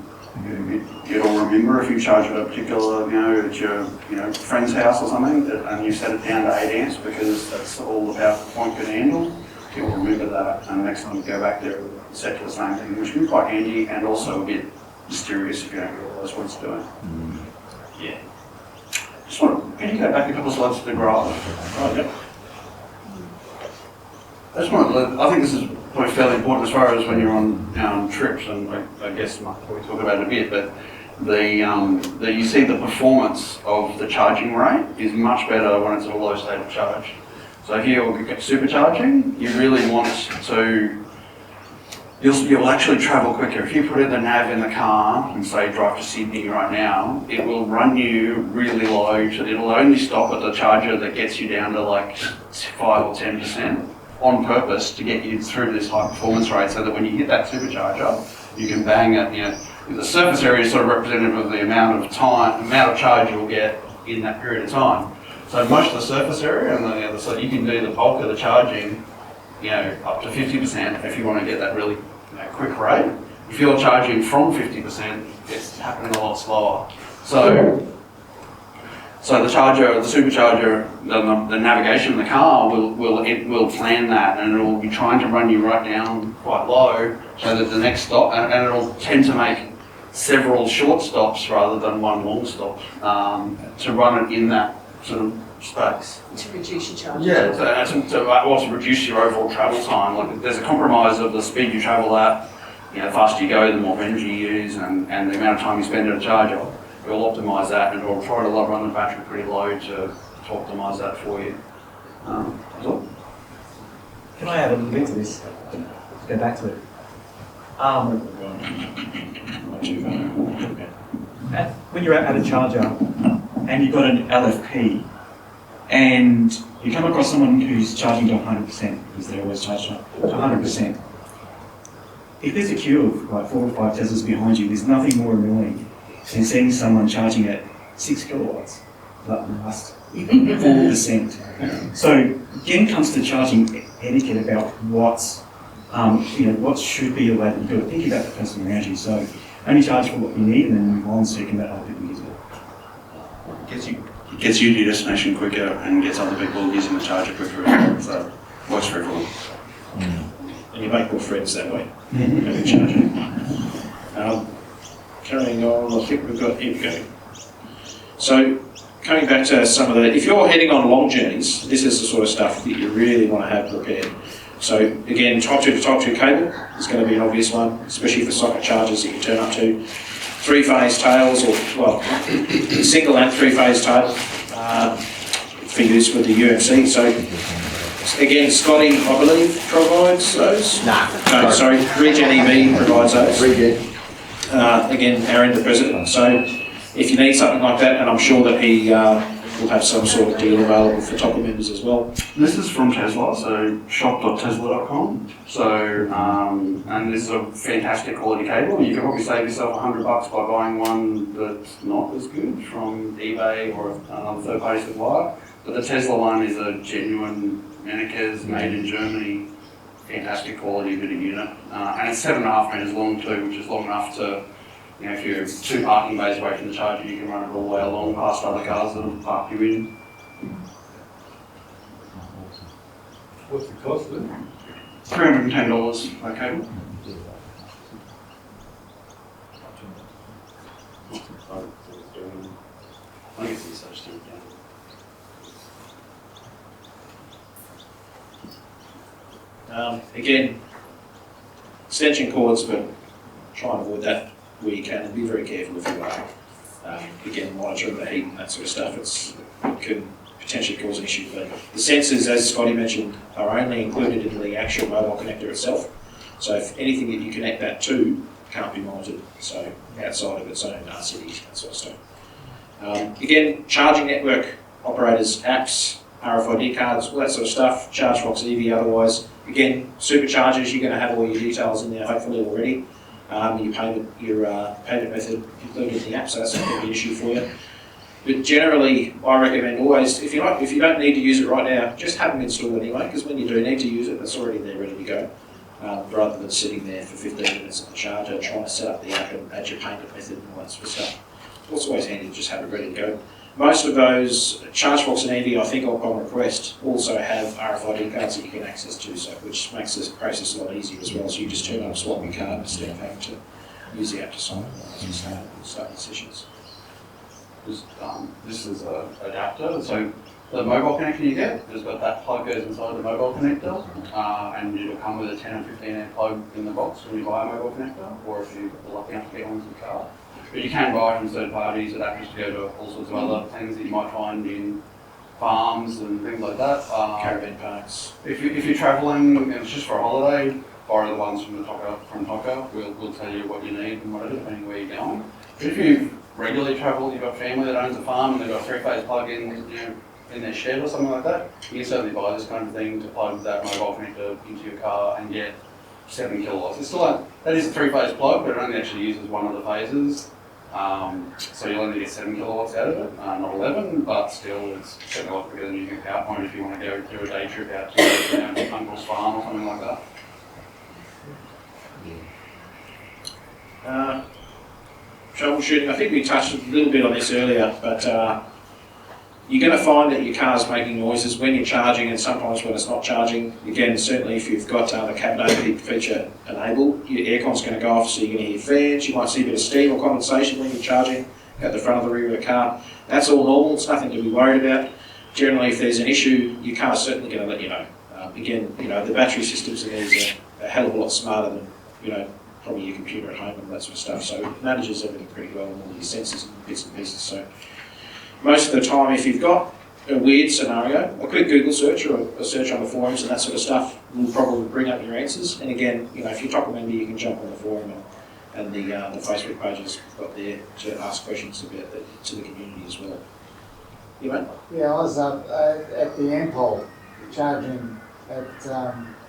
it'll remember if you charge at a particular, at your friend's house or something, and you set it down to 8 amps because that's all the power the point can handle. It will remember that, and next time you go back there, it'll set to the same thing, which can be quite handy and also a bit mysterious if you don't realise what it's doing. Yeah. Just can you go back a couple of slides to the graph? Right, yep. I think this is probably fairly important as far as when you're on trips, and I guess we'll talk about it a bit, but you see the performance of the charging rate is much better when it's at a low state of charge. So here we'll get supercharging, you really want to, you'll actually travel quicker. If you put in the nav in the car and say drive to Sydney right now, it will run you really low. It'll only stop at the charger that gets you down to like 5 or 10% on purpose to get you through this high performance rate, so that when you hit that supercharger, you can bang it. The surface area is sort of representative of the amount of charge you'll get in that period of time. So most of the surface area and the other side, you can do the bulk of the charging, up to 50% if you want to get that really quick rate. If you're charging from 50%, it's happening a lot slower. So the charger, the supercharger, the navigation in the car will plan that, and it will be trying to run you right down quite low, so that the next stop, and it will tend to make several short stops rather than one long stop, to run it in that sort of space. To reduce your charge. Yeah, to also reduce your overall travel time. Like there's a compromise of the speed you travel at, the faster you go, the more energy you use, and the amount of time you spend at a charger. We'll optimise that, and we'll try to run the battery pretty low to optimise that for you. That's all. Can I add a little bit to this? Go back to it. When you're at a charger and you've got an LFP and you come across someone who's charging to 100% because they're always charged to 100%, if there's a queue of like 4 or 5 Teslas behind you, there's nothing more annoying than seeing someone charging at 6 kilowatts, but last 4%. So again comes to charging etiquette about what should be the way that you do it. Think about the person around you. So only charge for what you need and then move on so you can let other people use it. It gets you to your destination quicker and gets other people using the charger quicker. So it works for everyone. And you make more friends that way. Having charging. Carrying on, I think here we go. So, coming back to some of if you're heading on long journeys, this is the sort of stuff that you really want to have prepared. So, again, type 2 to type 2 cable is going to be an obvious one, especially for socket chargers that you turn up to. 3-phase tails, single and 3-phase tail for use with the UMC. So, Again, Scotty, I believe, provides those. Nah. Sorry, Regen EV provides those. Regen. Again, Aaron, the president. So if you need something like that, and I'm sure that he will have some sort of deal available for TOCA members as well. This is from Tesla, so shop.tesla.com. So, and this is a fantastic quality cable. You can probably save yourself $100 by buying one that's not as good from eBay or another third-party supplier. But the Tesla one is a genuine Mennekes, made in Germany, fantastic quality bit of unit. And it's 7.5 metres long too, which is long enough to, you know, if you're 2 parking bays away from the charger, you can run it all the way along past other cars that will park you in. What's the cost of it? $310 per cable. I guess it's such thing. Again, extension cords, but try and avoid that where you can, and be very careful if you are. Again, monitoring the heat and that sort of stuff, it can potentially cause an issue. But the sensors, as Scotty mentioned, are only included in the actual mobile connector itself. So if anything that you connect that to can't be monitored, so outside of its own RCDs, that sort of stuff. Again, charging network operators, apps, RFID cards, all that sort of stuff, ChargeFox EV otherwise. Again, superchargers, you're going to have all your details in there hopefully already. Your payment method included in the app, so that's not going to be an issue for you. But generally, I recommend always, if you don't need to use it right now, just have them installed anyway, because when you do need to use it, it's already there ready to go. Rather than sitting there for 15 minutes at the charger, trying to set up the app and add your payment method and all that sort of stuff. It's always handy to just have it ready to go. Most of those, ChargeFox and EV, I think upon request, also have RFID cards that you can access to, so which makes this process a lot easier as well. So you just turn up, swap your card instead of having to use the app to sign it and start the sessions. This is an adapter, so the mobile connector you get has got that plug goes inside the mobile connector, and it'll come with a 10 and 15 amp plug in the box when you buy a mobile connector, or if you're lucky enough to get one in the car. But you can buy from third parties adapters to go to all sorts of other things that you might find in farms and things like that. Caravan parks. If you're travelling and it's just for a holiday, borrow the ones from TOCA. We'll tell you what you need and whatever, depending where you're going. But if you regularly travel, you've got family that owns a farm and they've got a 3-phase plug-in, in their shed or something like that, you can certainly buy this kind of thing to plug that mobile connector into your car and get 7 kilowatts. It's still that is a 3-phase plug, but it only actually uses one of the phases. So you'll only get 7 kilowatts out of it, not 11, but still it's certainly a lot quicker than using a power point if you want to go do a day trip out to uncle's farm or something like that. Troubleshooting, I think we touched a little bit on this earlier, but you're going to find that your car's making noises when you're charging and sometimes when it's not charging. Again, certainly if you've got the cabin overheat feature enabled, your aircon's going to go off, so you're going to hear fans, you might see a bit of steam or condensation when you're charging at the front of the rear of the car. That's all normal, it's nothing to be worried about. Generally, if there's an issue, your car's certainly going to let you know. Again, the battery systems in these are a hell of a lot smarter than, probably your computer at home and that sort of stuff. So it manages everything pretty well and all your sensors and bits and pieces. So most of the time, if you've got a weird scenario, a quick Google search or a search on the forums and that sort of stuff will probably bring up your answers. And again, if you're TOCA member, you can jump on the forum and the Facebook pages got there to ask questions about to the community as well. You mate? Yeah, I was up at the Ampol charging at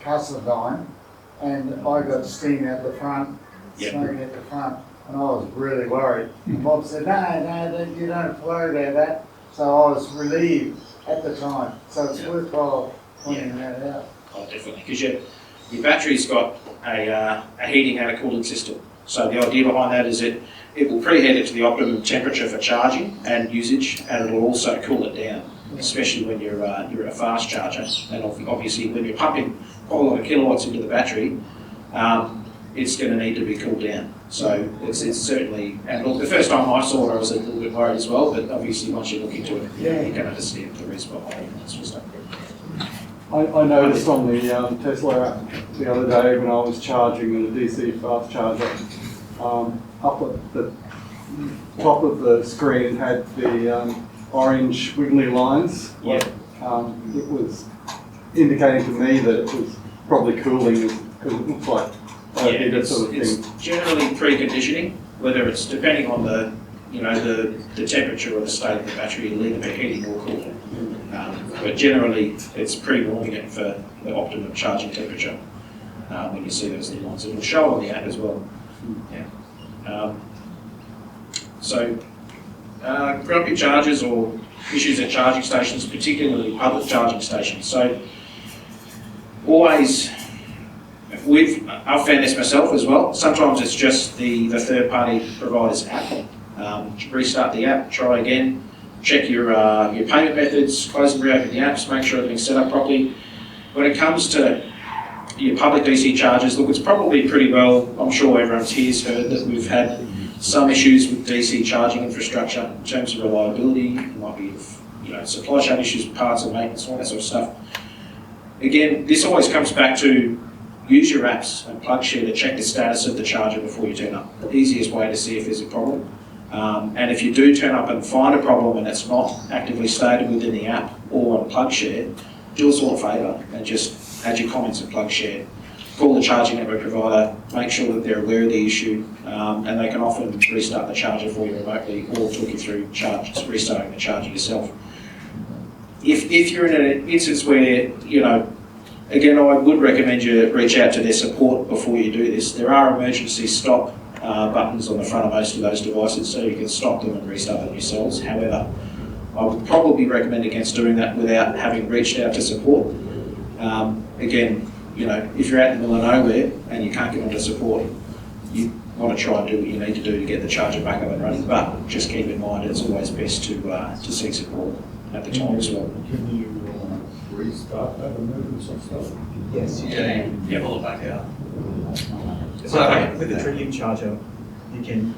Castledine, and I got steam out the front, smoke at the front, and I was really worried. And Bob said, no, you don't have to worry about that. So I was relieved at the time. So it's worthwhile pointing that out. Oh, definitely, because your battery's got a heating and a cooling system. So the idea behind that is it will preheat it to the optimum temperature for charging and usage, and it will also cool it down, especially when you're a fast charger. And obviously, when you're pumping a whole lot of kilowatts into the battery, it's going to need to be cooled down. So it's certainly, and look, the first time I saw it, I was a little bit worried as well, but obviously once you look into it, you can understand the reason behind it and that sort of stuff. I noticed on the Tesla app the other day when I was charging in a DC fast charger, up at the top of the screen had the orange wiggly lines. Yeah. It was indicating to me that it was probably cooling because it looks like overheated it's, sort of it's thing. generally preconditioning, whether it's depending on the the temperature or the state of the battery, you'll either be heating or cooling. But generally, it's pre-warming it for the optimum charging temperature when you see those little ones. It'll show on the app as well. Yeah. Grumpy chargers or issues at charging stations, particularly public charging stations. So always, I've found this myself as well. Sometimes it's just the third-party provider's app. Restart the app, try again, check your payment methods, close and reopen the apps, make sure everything's set up properly. When it comes to your public DC chargers, look, it's probably pretty well, I'm sure everyone's here's heard that we've had some issues with DC charging infrastructure in terms of reliability. It might be supply chain issues with parts and maintenance, all that sort of stuff. Again, this always comes back to use your apps and PlugShare to check the status of the charger before you turn up. The easiest way to see if there's a problem. And if you do turn up and find a problem and it's not actively stated within the app or on PlugShare, do us all a favour and just add your comments in PlugShare. Call the charging network provider, make sure that they're aware of the issue, and they can often restart the charger for you remotely or talk you through restarting the charger yourself. If you're in an instance where, again, I would recommend you reach out to their support before you do this. There are emergency stop buttons on the front of most of those devices, so you can stop them and restart them yourselves. However, I would probably recommend against doing that without having reached out to support. Again, if you're out in the middle of nowhere and you can't get onto support, you want to try and do what you need to do to get the charger back up and running. But just keep in mind it's always best to seek support at the time as well. Can you restart that emergency stuff? Yes, you can. Yeah, pull it back out. So with the Tritium charger, you can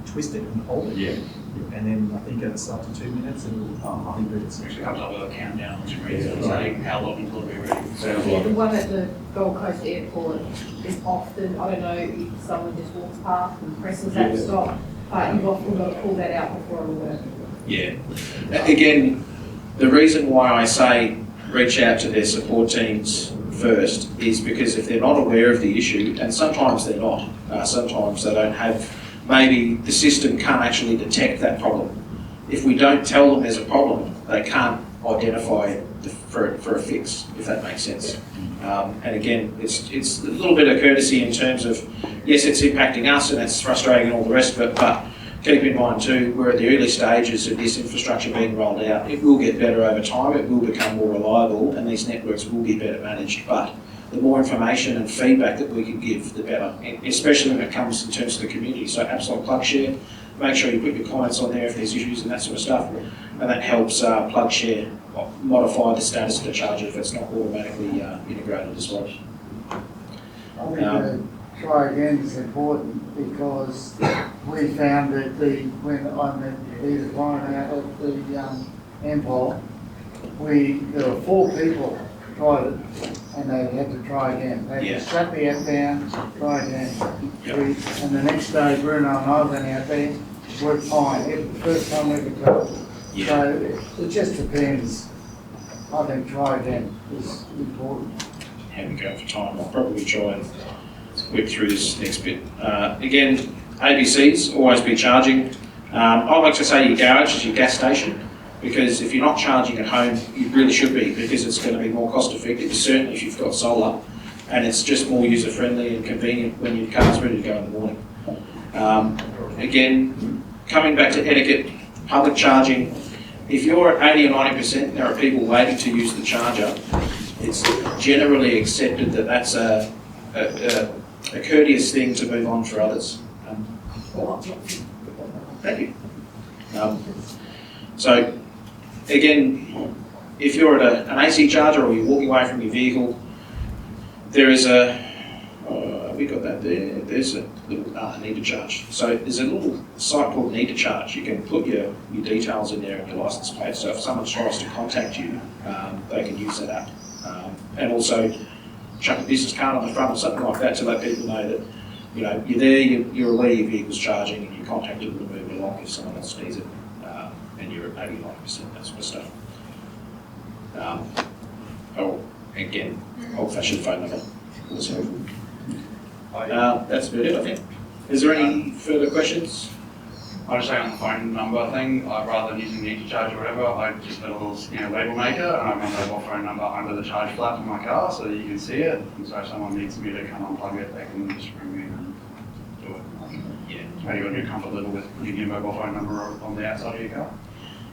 twist it and hold it. Yeah. And then I think it's up to 2 minutes and it'll reboot itself. Actually comes up with a countdown to saying how long until it'll be ready. Yeah, the one at the Gold Coast Airport is often, I don't know if someone just walks past and presses that stop, but you've often got to pull that out before it'll work. Yeah. Again, the reason why I say reach out to their support teams first is because if they're not aware of the issue, and sometimes they're not, sometimes they don't have, maybe the system can't actually detect that problem. If we don't tell them there's a problem, they can't identify it for a fix, if that makes sense. And again, it's a little bit of courtesy in terms of, yes, it's impacting us and it's frustrating and all the rest of it, but keep in mind too, we're at the early stages of this infrastructure being rolled out. It will get better over time, it will become more reliable, and these networks will be better managed. But the more information and feedback that we can give, the better, especially when it comes in terms of the community. So apps like PlugShare, make sure you put your comments on there if there's issues and that sort of stuff, and that helps PlugShare modify the status of the charger if it's not automatically integrated as well. I think try again is important because we found that when I met the client out at the Empire, there were 4 people tried it and they had to try again. They had to shut the app down, try again. Yep. And the next day Bruno and I went out there, worked fine. It was the first time we could tell. Yeah. So it just depends. I think try again is important. How we go for time, I'll probably try and whip through this next bit. Again, ABCs, always be charging. I like to say your garage is your gas station, because if you're not charging at home, you really should be, because it's going to be more cost effective, certainly if you've got solar, and it's just more user friendly and convenient when your car's ready to go in the morning. Again, coming back to etiquette, public charging, if you're at 80 or 90%, there are people waiting to use the charger. It's generally accepted that that's a courteous thing to move on for others. Thank you. So, again, if you're at an AC charger or you're walking away from your vehicle, there is we got that there, there's a little need to charge. So there's a little site called need to charge. You can put your details in there and your license plate, so if someone tries to contact you, they can use that app. And also chuck a business card on the front or something like that to let people know that you're there, you're aware your vehicle's charging, and you're contactable to move along if someone else needs it, and you're at 80-90%, that sort of stuff. again, old-fashioned phone number. That's helpful. That's about it, I think. Is there any further questions? I just say on the phone number thing, rather than using need to charge or whatever, I just put a little label maker and I run my mobile phone number under the charge flap in my car so that you can see it. And so if someone needs me to come unplug it, they can just ring me and do it. Yeah. Depending on your comfort level with using your mobile phone number on the outside of your car.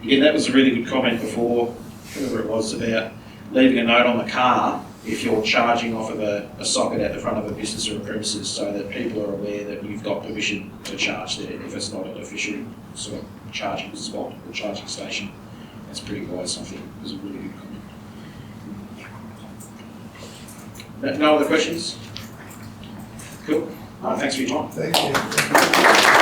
Again, that was a really good comment before, whoever it was, about leaving a note on the car if you're charging off of a socket at the front of a business or a premises, so that people are aware that you've got permission to charge there if it's not an official sort of charging spot or charging station. That's pretty wise, I think. It was a really good comment. No other questions? Cool. Thanks for your time. Thank you.